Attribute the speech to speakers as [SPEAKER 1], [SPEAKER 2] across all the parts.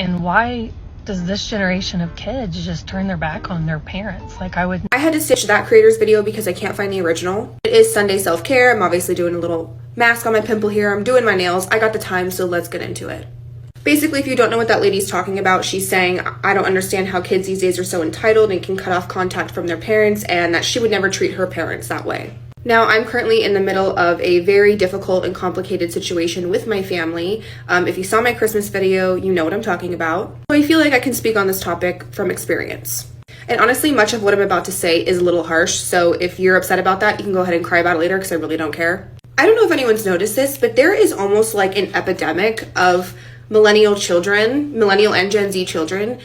[SPEAKER 1] And why does this generation of kids just turn their back on their parents? Like, I
[SPEAKER 2] had to stitch that creator's video because I can't find the original. It is Sunday self-care. I'm obviously doing a little mask on my pimple here. I'm doing my nails. I got the time, so let's get into it. Basically, if you don't know what that lady's talking about, she's saying, I don't understand how kids these days are so entitled and can cut off contact from their parents, and that she would never treat her parents that way. Now, I'm currently in the middle of a very difficult and complicated situation with my family. If you saw my Christmas video, you know what I'm talking about. So I feel like I can speak on this topic from experience. And honestly, much of what I'm about to say is a little harsh, so if you're upset about that, you can go ahead and cry about it later because I really don't care. I don't know if anyone's noticed this, but there is almost like an epidemic of millennial and Gen Z children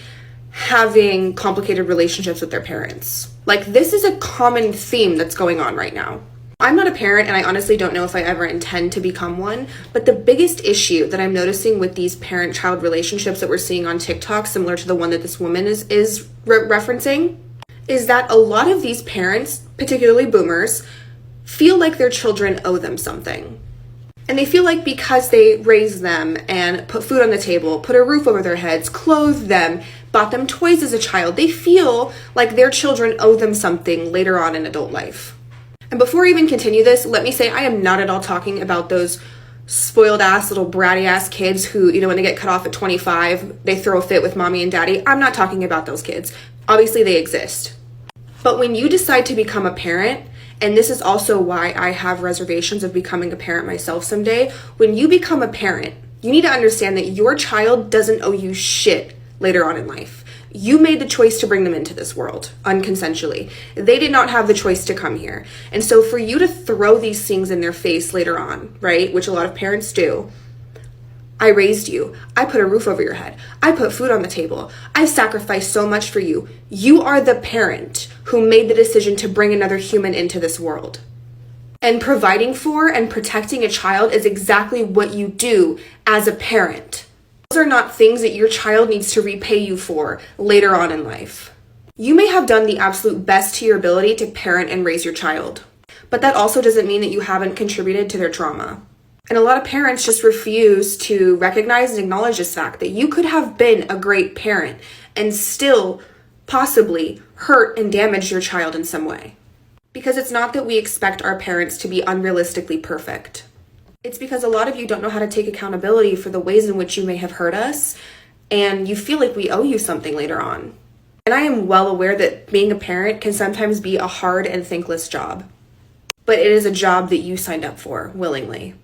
[SPEAKER 2] having complicated relationships with their parents. Like, this is a common theme that's going on right now. I'm not a parent, and I honestly don't know if I ever intend to become one, but the biggest issue that I'm noticing with these parent-child relationships that we're seeing on TikTok, similar to the one that this woman is referencing, is that a lot of these parents, particularly boomers, feel like their children owe them something. And they feel like because they raised them and put food on the table, put a roof over their heads, clothed them, bought them toys as a child, they feel like their children owe them something later on in adult life. And before I even continue this, let me say I am not at all talking about those spoiled ass little bratty ass kids who, when they get cut off at 25, they throw a fit with mommy and daddy. I'm not talking about those kids. Obviously they exist. But when you decide to become a parent, and this is also why I have reservations of becoming a parent myself someday, when you become a parent, you need to understand that your child doesn't owe you shit later on in life. You made the choice to bring them into this world unconsensually. They did not have the choice to come here. And so for you to throw these things in their face later on, right, which a lot of parents do, I raised you. I put a roof over your head. I put food on the table. I sacrificed so much for you. You are the parent who made the decision to bring another human into this world. And providing for and protecting a child is exactly what you do as a parent. Those are not things that your child needs to repay you for later on in life. You may have done the absolute best to your ability to parent and raise your child, but that also doesn't mean that you haven't contributed to their trauma. And a lot of parents just refuse to recognize and acknowledge this fact that you could have been a great parent and still possibly hurt and damage your child in some way. Because it's not that we expect our parents to be unrealistically perfect. It's because a lot of you don't know how to take accountability for the ways in which you may have hurt us, and you feel like we owe you something later on. And I am well aware that being a parent can sometimes be a hard and thankless job. But it is a job that you signed up for willingly.